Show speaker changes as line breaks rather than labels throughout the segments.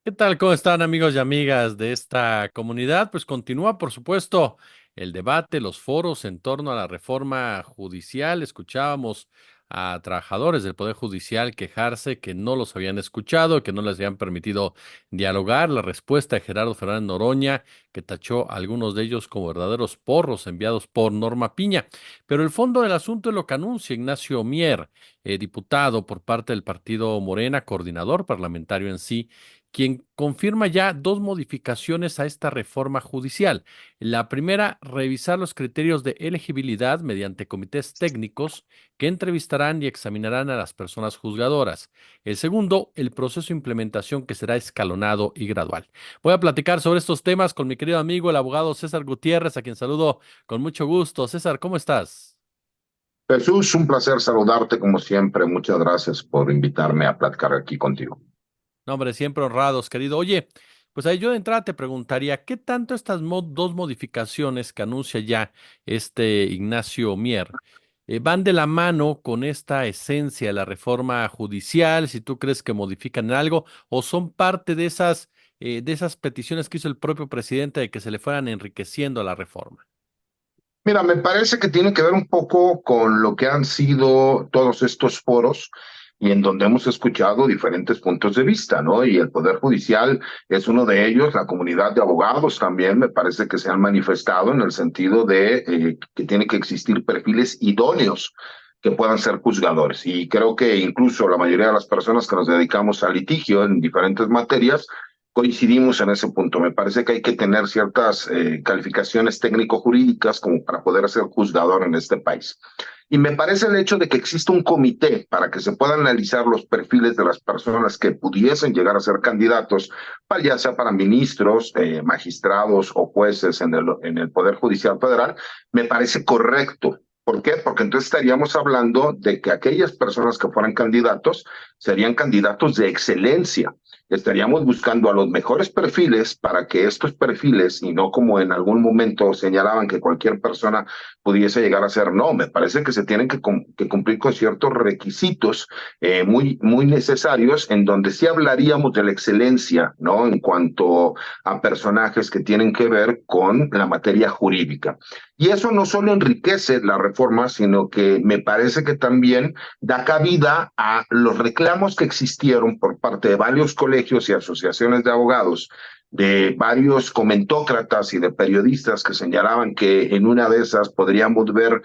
¿Qué tal? ¿Cómo están amigos y amigas de esta comunidad? Pues continúa, por supuesto, el debate, los foros en torno a la reforma judicial. Escuchábamos a trabajadores del Poder Judicial quejarse que no los habían escuchado, que no les habían permitido dialogar. La respuesta de Gerardo Fernández Noroña, que tachó a algunos de ellos como verdaderos porros enviados por Norma Piña. Pero el fondo del asunto es lo que anuncia Ignacio Mier, diputado por parte del partido Morena, coordinador parlamentario en sí, quien confirma ya dos modificaciones a esta reforma judicial. La primera, revisar los criterios de elegibilidad mediante comités técnicos que entrevistarán y examinarán a las personas juzgadoras. El segundo, el proceso de implementación que será escalonado y gradual. Voy a platicar sobre estos temas con mi querido amigo, el abogado César Gutiérrez, a quien saludo con mucho gusto. César, ¿cómo estás?
Jesús, un placer saludarte como siempre. Muchas gracias por invitarme a platicar aquí contigo.
No, hombre, siempre honrados, querido. Oye, pues ahí yo de entrada te preguntaría, ¿qué tanto estas dos modificaciones que anuncia ya este Ignacio Mier van de la mano con esta esencia de la reforma judicial? Si tú crees que modifican algo o son parte de esas peticiones que hizo el propio presidente de que se le fueran enriqueciendo a la reforma.
Mira, me parece que tiene que ver un poco con lo que han sido todos estos foros y en donde hemos escuchado diferentes puntos de vista, ¿no? Y el Poder Judicial es uno de ellos, la comunidad de abogados también me parece que se han manifestado en el sentido de que tiene que existir perfiles idóneos que puedan ser juzgadores. Y creo que incluso la mayoría de las personas que nos dedicamos al litigio en diferentes materias, coincidimos en ese punto. Me parece que hay que tener ciertas calificaciones técnico-jurídicas como para poder ser juzgador en este país. Y me parece el hecho de que exista un comité para que se puedan analizar los perfiles de las personas que pudiesen llegar a ser candidatos, ya sea para ministros, magistrados o jueces en el Poder Judicial Federal, me parece correcto. ¿Por qué? Porque entonces estaríamos hablando de que aquellas personas que fueran candidatos serían candidatos de excelencia. Estaríamos buscando a los mejores perfiles para que estos perfiles, y no como en algún momento señalaban que cualquier persona pudiese llegar a ser, no, me parece que se tienen que cumplir con ciertos requisitos muy necesarios, en donde sí hablaríamos de la excelencia, ¿no? En cuanto a personajes que tienen que ver con la materia jurídica. Y eso no solo enriquece la reforma, sino que me parece que también da cabida a los reclamos que existieron por parte de varios colegios y asociaciones de abogados, de varios comentócratas y de periodistas que señalaban que en una de esas podríamos ver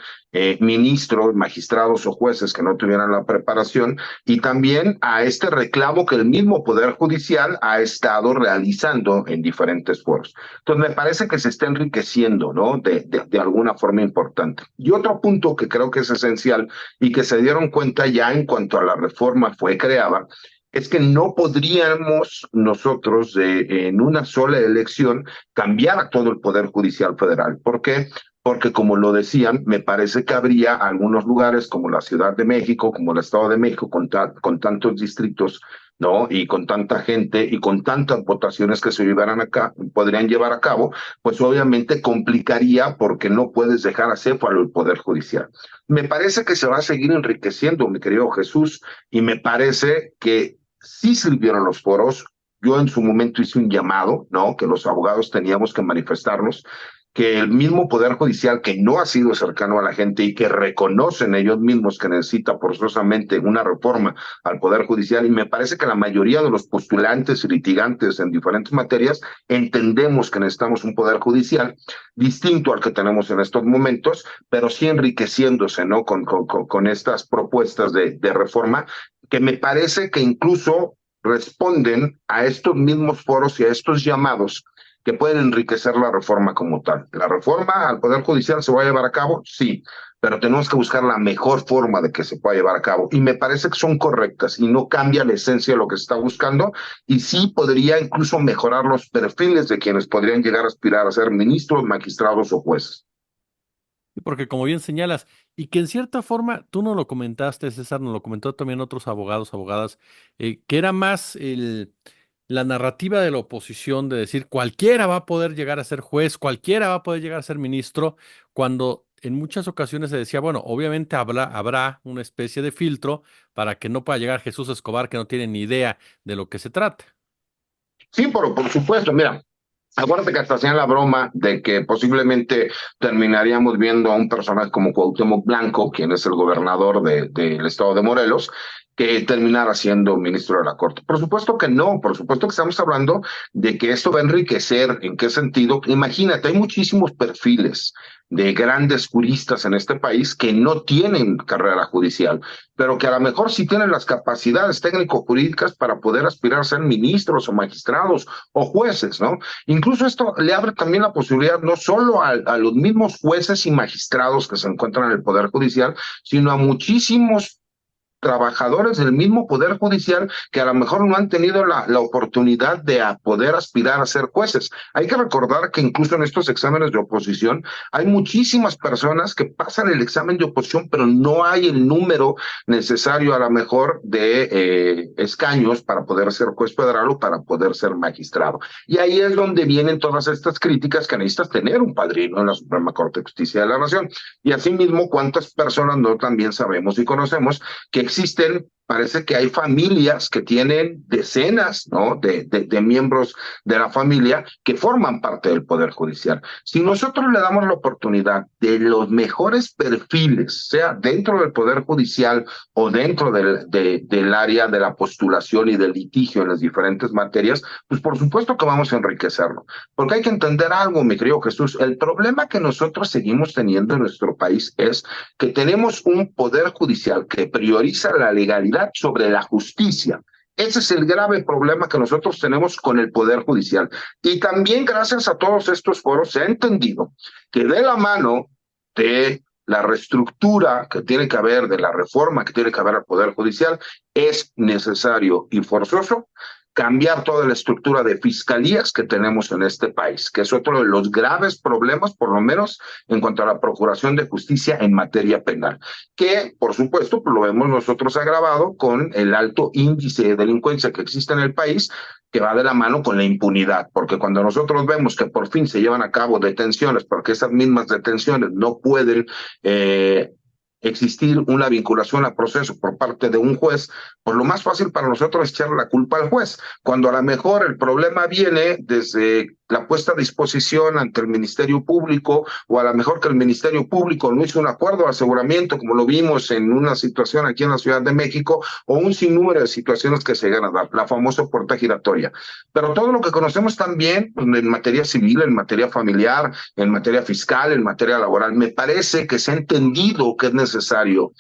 ministros, magistrados o jueces que no tuvieran la preparación, y también a este reclamo que el mismo Poder Judicial ha estado realizando en diferentes foros. Entonces, me parece que se está enriqueciendo, ¿no? De alguna forma importante. Y otro punto que creo que es esencial y que se dieron cuenta ya en cuanto a la reforma fue creada, es que no podríamos nosotros en una sola elección cambiar a todo el Poder Judicial Federal. ¿Por qué? Porque como lo decían, me parece que habría algunos lugares como la Ciudad de México, como el Estado de México, con tantos distritos, ¿no? Y con tanta gente y con tantas votaciones que se llevaran acá, podrían llevar a cabo, pues obviamente complicaría porque no puedes dejar acéfalo el Poder Judicial. Me parece que se va a seguir enriqueciendo, mi querido Jesús, y me parece que sí sirvieron los foros. Yo en su momento hice un llamado, ¿no? Que los abogados teníamos que manifestarnos, que el mismo Poder Judicial, que no ha sido cercano a la gente y que reconocen ellos mismos que necesita forzosamente una reforma al Poder Judicial, y me parece que la mayoría de los postulantes y litigantes en diferentes materias entendemos que necesitamos un Poder Judicial distinto al que tenemos en estos momentos, pero sí enriqueciéndose, ¿no? Con estas propuestas de reforma, que me parece que incluso responden a estos mismos foros y a estos llamados que pueden enriquecer la reforma como tal. ¿La reforma al Poder Judicial se va a llevar a cabo? Sí, pero tenemos que buscar la mejor forma de que se pueda llevar a cabo. Y me parece que son correctas y no cambia la esencia de lo que se está buscando, y sí podría incluso mejorar los perfiles de quienes podrían llegar a aspirar a ser ministros, magistrados o jueces.
Porque como bien señalas, y que en cierta forma, tú no lo comentaste, César, nos lo comentó también otros abogados, abogadas, que era más la narrativa de la oposición de decir cualquiera va a poder llegar a ser juez, cualquiera va a poder llegar a ser ministro, cuando en muchas ocasiones se decía, bueno, obviamente habrá una especie de filtro para que no pueda llegar Jesús Escobar que no tiene ni idea de lo que se trata.
Sí, por supuesto, mira. Acuérdate que hasta hacían la broma de que posiblemente terminaríamos viendo a un personaje como Cuauhtémoc Blanco, quien es el gobernador del estado de Morelos, que terminara siendo ministro de la Corte. Por supuesto que no, por supuesto que estamos hablando de que esto va a enriquecer. ¿En qué sentido? Imagínate, hay muchísimos perfiles de grandes juristas en este país que no tienen carrera judicial, pero que a lo mejor sí tienen las capacidades técnico-jurídicas para poder aspirar a ser ministros o magistrados o jueces, ¿no? Incluso esto le abre también la posibilidad no solo a los mismos jueces y magistrados que se encuentran en el Poder Judicial, sino a muchísimos trabajadores del mismo Poder Judicial que a lo mejor no han tenido la oportunidad de poder aspirar a ser jueces. Hay que recordar que incluso en estos exámenes de oposición hay muchísimas personas que pasan el examen de oposición, pero no hay el número necesario a lo mejor de escaños para poder ser juez federal o para poder ser magistrado. Y ahí es donde vienen todas estas críticas que necesitas tener un padrino en la Suprema Corte de Justicia de la Nación. Y asimismo, cuántas personas no también sabemos y conocemos que existen, parece que hay familias que tienen decenas, ¿no? de miembros de la familia que forman parte del Poder Judicial. Si nosotros le damos la oportunidad de los mejores perfiles, sea dentro del Poder Judicial o dentro del área de la postulación y del litigio en las diferentes materias, pues por supuesto que vamos a enriquecerlo. Porque hay que entender algo, mi querido Jesús, el problema que nosotros seguimos teniendo en nuestro país es que tenemos un poder judicial que prioriza la legalidad sobre la justicia. Ese es el grave problema que nosotros tenemos con el Poder Judicial. Y también gracias a todos estos foros se ha entendido que de la mano de la reestructura que tiene que haber, de la reforma que tiene que haber al Poder Judicial, es necesario y forzoso cambiar toda la estructura de fiscalías que tenemos en este país, que es otro de los graves problemas, por lo menos en cuanto a la procuración de justicia en materia penal, que por supuesto pues, lo vemos nosotros agravado con el alto índice de delincuencia que existe en el país, que va de la mano con la impunidad, porque cuando nosotros vemos que por fin se llevan a cabo detenciones, porque esas mismas detenciones no pueden existir una vinculación a proceso por parte de un juez, pues lo más fácil para nosotros es echarle la culpa al juez, cuando a lo mejor el problema viene desde la puesta a disposición ante el Ministerio Público, o a lo mejor que el Ministerio Público no hizo un acuerdo de aseguramiento, como lo vimos en una situación aquí en la Ciudad de México, o un sinnúmero de situaciones que se llegan a dar, la famosa puerta giratoria. Pero todo lo que conocemos también pues, en materia civil, en materia familiar, en materia fiscal, en materia laboral, me parece que se ha entendido que es necesario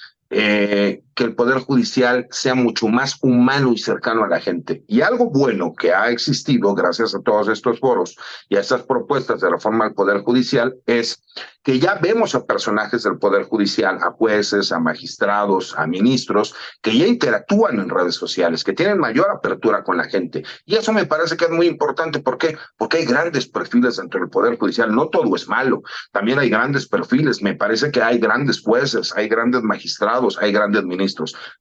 que el Poder Judicial sea mucho más humano y cercano a la gente. Y algo bueno que ha existido gracias a todos estos foros y a estas propuestas de reforma al Poder Judicial es que ya vemos a personajes del Poder Judicial, a jueces, a magistrados, a ministros, que ya interactúan en redes sociales, que tienen mayor apertura con la gente. Y eso me parece que es muy importante. ¿Por qué? Porque hay grandes perfiles dentro del Poder Judicial. No todo es malo. También hay grandes perfiles. Me parece que hay grandes jueces, hay grandes magistrados, hay grandes ministros.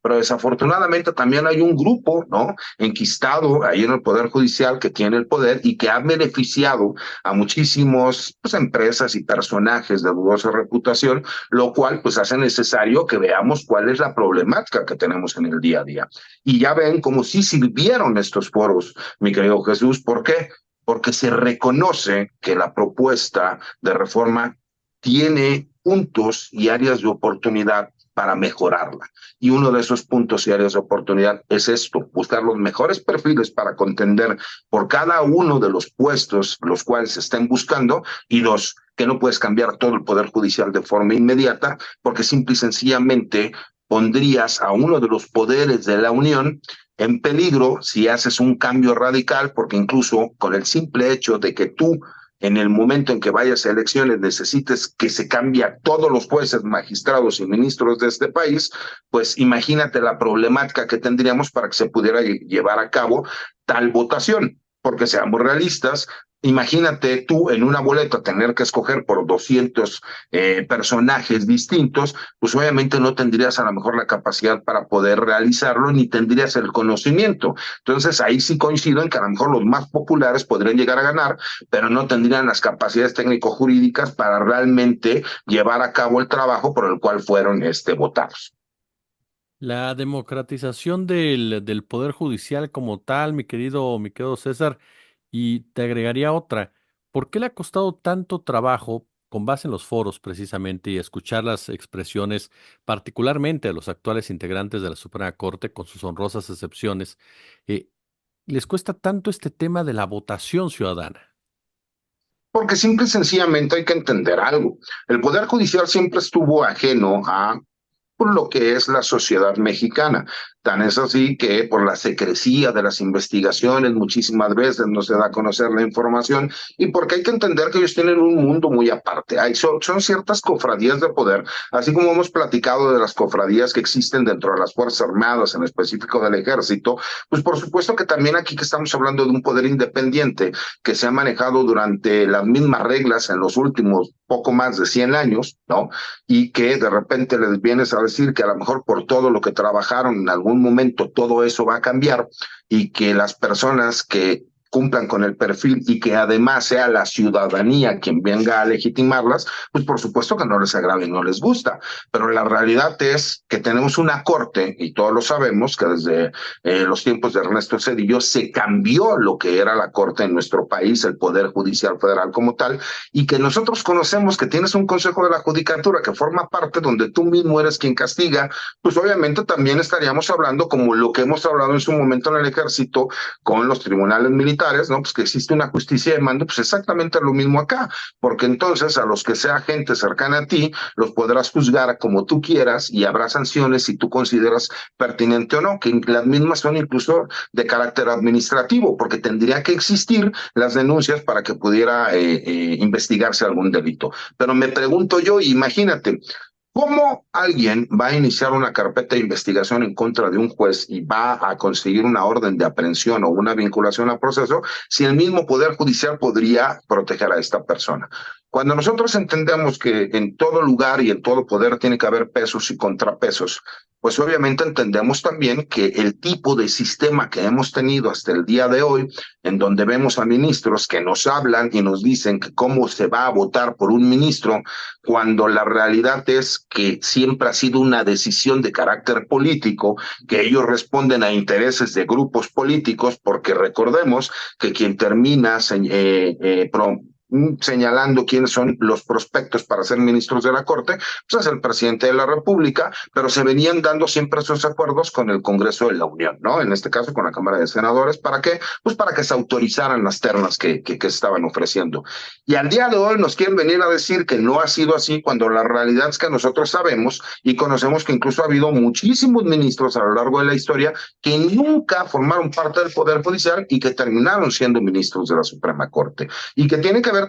Pero desafortunadamente también hay un grupo, ¿no? Enquistado ahí en el Poder Judicial que tiene el poder y que ha beneficiado a muchísimos pues, empresas y personajes de dudosa reputación, lo cual pues hace necesario que veamos cuál es la problemática que tenemos en el día a día. Y ya ven como si sirvieron estos foros, mi querido Jesús. ¿Por qué? Porque se reconoce que la propuesta de reforma tiene puntos y áreas de oportunidad para mejorarla. Y uno de esos puntos y áreas de oportunidad es esto, buscar los mejores perfiles para contender por cada uno de los puestos los cuales se estén buscando, y dos, que no puedes cambiar todo el Poder Judicial de forma inmediata, porque simple y sencillamente pondrías a uno de los poderes de la Unión en peligro si haces un cambio radical, porque incluso con el simple hecho de que tú en el momento en que vayas a elecciones necesites que se cambie a todos los jueces, magistrados y ministros de este país, pues imagínate la problemática que tendríamos para que se pudiera llevar a cabo tal votación. Porque seamos realistas, imagínate tú en una boleta tener que escoger por 200 personajes distintos, pues obviamente no tendrías a lo mejor la capacidad para poder realizarlo, ni tendrías el conocimiento. Entonces ahí sí coincido en que a lo mejor los más populares podrían llegar a ganar, pero no tendrían las capacidades técnico-jurídicas para realmente llevar a cabo el trabajo por el cual fueron votados.
La democratización del poder judicial como tal, mi querido César, Y te agregaría otra. ¿Por qué le ha costado tanto trabajo, con base en los foros precisamente, y escuchar las expresiones, particularmente de los actuales integrantes de la Suprema Corte, con sus honrosas excepciones, eh, les cuesta tanto este tema de la votación ciudadana?
Porque simple y sencillamente hay que entender algo. El Poder Judicial siempre estuvo ajeno a por lo que es la sociedad mexicana. Tan es así que por la secrecía de las investigaciones muchísimas veces no se da a conocer la información y porque hay que entender que ellos tienen un mundo muy aparte. Son ciertas cofradías de poder, así como hemos platicado de las cofradías que existen dentro de las Fuerzas Armadas, en específico del Ejército, pues por supuesto que también aquí que estamos hablando de un poder independiente que se ha manejado durante las mismas reglas en los últimos poco más de 100 años, ¿no? Y que de repente les vienes a decir que a lo mejor por todo lo que trabajaron en algún momento todo eso va a cambiar y que las personas que cumplan con el perfil y que además sea la ciudadanía quien venga a legitimarlas, pues por supuesto que no les agrada y no les gusta. Pero la realidad es que tenemos una corte, y todos lo sabemos, que desde los tiempos de Ernesto Zedillo se cambió lo que era la corte en nuestro país, el Poder Judicial Federal como tal, y que nosotros conocemos que tienes un Consejo de la Judicatura que forma parte donde tú mismo eres quien castiga, pues obviamente también estaríamos hablando como lo que hemos hablado en su momento en el ejército con los tribunales militares, ¿no? Pues que existe una justicia de mando, pues exactamente lo mismo acá, porque entonces a los que sea gente cercana a ti, los podrás juzgar como tú quieras y habrá sanciones si tú consideras pertinente o no, que las mismas son incluso de carácter administrativo, porque tendría que existir las denuncias para que pudiera investigarse algún delito. Pero me pregunto yo, imagínate, ¿cómo alguien va a iniciar una carpeta de investigación en contra de un juez y va a conseguir una orden de aprehensión o una vinculación al proceso si el mismo Poder Judicial podría proteger a esta persona? Cuando nosotros entendemos que en todo lugar y en todo poder tiene que haber pesos y contrapesos, pues obviamente entendemos también que el tipo de sistema que hemos tenido hasta el día de hoy, en donde vemos a ministros que nos hablan y nos dicen que cómo se va a votar por un ministro, cuando la realidad es que siempre ha sido una decisión de carácter político, que ellos responden a intereses de grupos políticos, porque recordemos que quien termina señalando quiénes son los prospectos para ser ministros de la Corte, pues es el presidente de la República, pero se venían dando siempre esos acuerdos con el Congreso de la Unión, ¿no? En este caso con la Cámara de Senadores, ¿para qué? Pues para que se autorizaran las ternas que estaban ofreciendo. Y al día de hoy nos quieren venir a decir que no ha sido así, cuando la realidad es que nosotros sabemos y conocemos que incluso ha habido muchísimos ministros a lo largo de la historia que nunca formaron parte del Poder Judicial y que terminaron siendo ministros de la Suprema Corte y que tiene que ver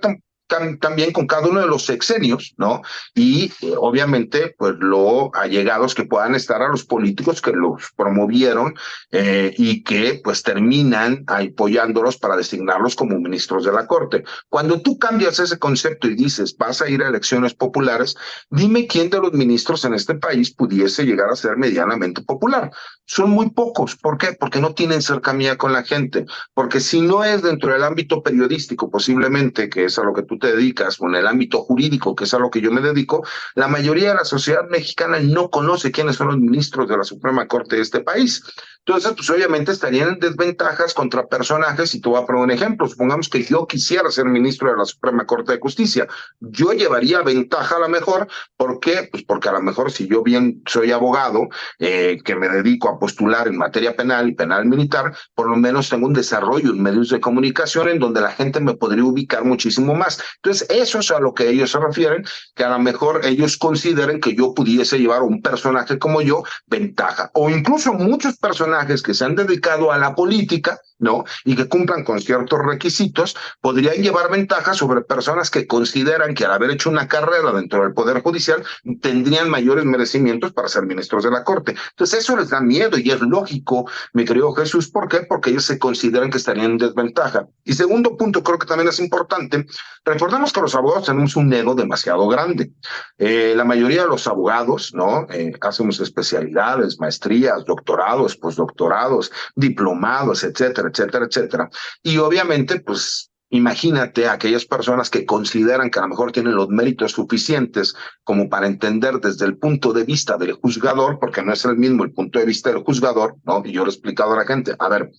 también con cada uno de los sexenios, ¿no? Y obviamente, pues lo allegados que puedan estar a los políticos que los promovieron y que pues terminan apoyándolos para designarlos como ministros de la Corte. Cuando tú cambias ese concepto y dices, vas a ir a elecciones populares, dime quién de los ministros en este país pudiese llegar a ser medianamente popular. Son muy pocos. ¿Por qué? Porque no tienen cercanía con la gente. Porque si no es dentro del ámbito periodístico, posiblemente, que es a lo que tú te dedicas, o en el ámbito jurídico, que es a lo que yo me dedico, la mayoría de la sociedad mexicana no conoce quiénes son los ministros de la Suprema Corte de este país. Entonces, pues obviamente estarían en desventajas contra personajes, y te voy a poner un ejemplo. Supongamos que yo quisiera ser ministro de la Suprema Corte de Justicia. Yo llevaría ventaja a lo mejor. ¿Por qué? Pues porque a lo mejor si yo bien soy abogado, que me dedico a postular en materia penal y penal militar, por lo menos tengo un desarrollo en medios de comunicación en donde la gente me podría ubicar muchísimo más. Entonces, eso es a lo que ellos se refieren, que a lo mejor ellos consideren que yo pudiese llevar a un personaje como yo ventaja. O incluso muchos personajes que se han dedicado a la política, ¿no? Y que cumplan con ciertos requisitos, podrían llevar ventaja sobre personas que consideran que al haber hecho una carrera dentro del Poder Judicial tendrían mayores merecimientos para ser ministros de la Corte. Entonces eso les da miedo y es lógico, mi querido Jesús. ¿Por qué? Porque ellos se consideran que estarían en desventaja. Y segundo punto, creo que también es importante, recordemos que los abogados tenemos un ego demasiado grande. La mayoría de los abogados, ¿no? Hacemos especialidades, maestrías, doctorados, postdoctorados, diplomados, etcétera, etcétera, etcétera. Y obviamente, pues, imagínate a aquellas personas que consideran que a lo mejor tienen los méritos suficientes como para entender desde el punto de vista del juzgador, porque no es el mismo el punto de vista del juzgador, ¿no? Y yo lo he explicado a la gente, a ver,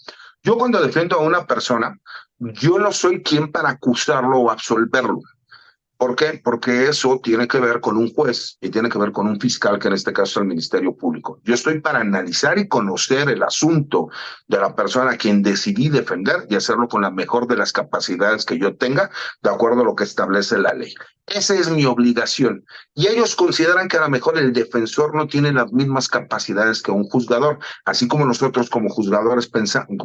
Yo cuando defiendo a una persona, yo no soy quien para acusarlo o absolverlo. ¿Por qué? Porque eso tiene que ver con un juez y tiene que ver con un fiscal, que en este caso es el Ministerio Público. Yo estoy para analizar y conocer el asunto de la persona a quien decidí defender y hacerlo con la mejor de las capacidades que yo tenga, de acuerdo a lo que establece la ley. Esa es mi obligación. Y ellos consideran que a lo mejor el defensor no tiene las mismas capacidades que un juzgador, así como nosotros como juzgadores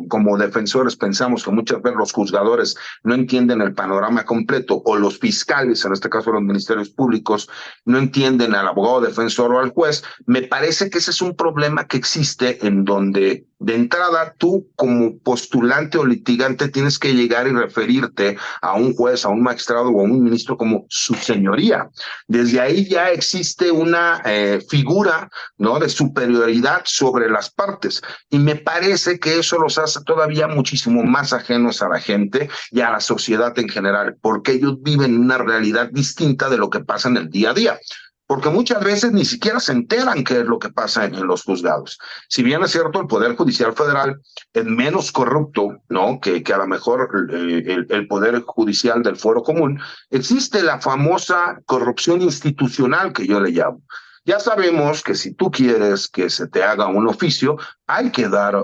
como defensores pensamos que muchas veces los juzgadores no entienden el panorama completo, o los fiscales, en este caso los ministerios públicos, no entienden al abogado defensor o al juez. Me parece que ese es un problema que existe, en donde de entrada tú como postulante o litigante tienes que llegar y referirte a un juez, a un magistrado o a un ministro como su señoría. Desde ahí ya existe una figura, ¿no?, de superioridad sobre las partes, y me parece que eso los hace todavía muchísimo más ajenos a la gente y a la sociedad en general, porque ellos viven una realidad distinta de lo que pasa en el día a día. Porque muchas veces ni siquiera se enteran qué es lo que pasa en los juzgados. Si bien es cierto, el Poder Judicial Federal es menos corrupto, ¿no?, que a lo mejor el Poder Judicial del Fuero Común, existe la famosa corrupción institucional, que yo le llamo. Ya sabemos que si tú quieres que se te haga un oficio, hay que dar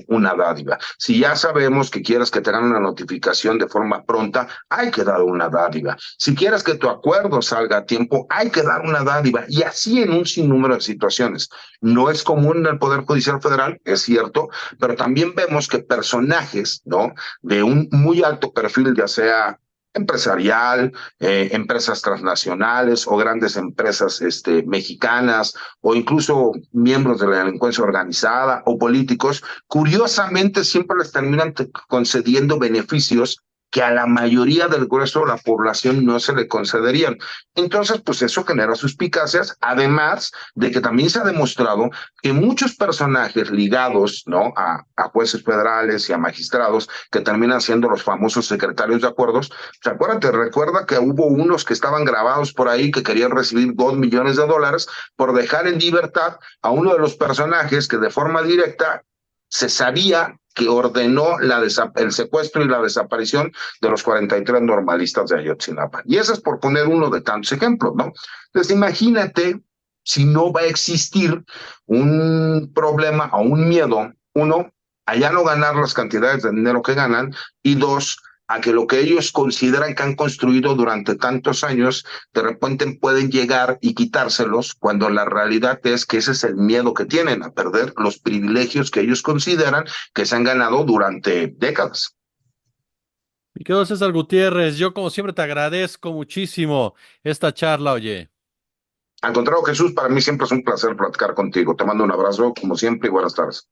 una dádiva. Si ya sabemos que quieres que te hagan una notificación de forma pronta, hay que dar una dádiva. Si quieres que tu acuerdo salga a tiempo, hay que dar una dádiva. Y así en un sinnúmero de situaciones. No es común en el Poder Judicial Federal, es cierto, pero también vemos que personajes, ¿no?, de un muy alto perfil, ya sea empresarial, empresas transnacionales o grandes empresas mexicanas, o incluso miembros de la delincuencia organizada o políticos, curiosamente siempre les terminan concediendo beneficios que a la mayoría del grueso de la población no se le concederían. Entonces, pues eso genera suspicacias, además de que también se ha demostrado que muchos personajes ligados, ¿no?, a jueces federales y a magistrados, que terminan siendo los famosos secretarios de acuerdos. Recuerda que hubo unos que estaban grabados por ahí que querían recibir $2 millones por dejar en libertad a uno de los personajes que de forma directa se sabía que ordenó el secuestro y la desaparición de los 43 normalistas de Ayotzinapa. Y eso es por poner uno de tantos ejemplos, ¿no? Entonces, imagínate si no va a existir un problema o un miedo, uno, a ya no ganar las cantidades de dinero que ganan, y dos, a que lo que ellos consideran que han construido durante tantos años, de repente pueden llegar y quitárselos, cuando la realidad es que ese es el miedo que tienen, a perder los privilegios que ellos consideran que se han ganado durante décadas.
Mi querido César Gutiérrez, yo como siempre te agradezco muchísimo esta charla, oye.
Al contrario, Jesús, para mí siempre es un placer platicar contigo. Te mando un abrazo, como siempre, y buenas tardes.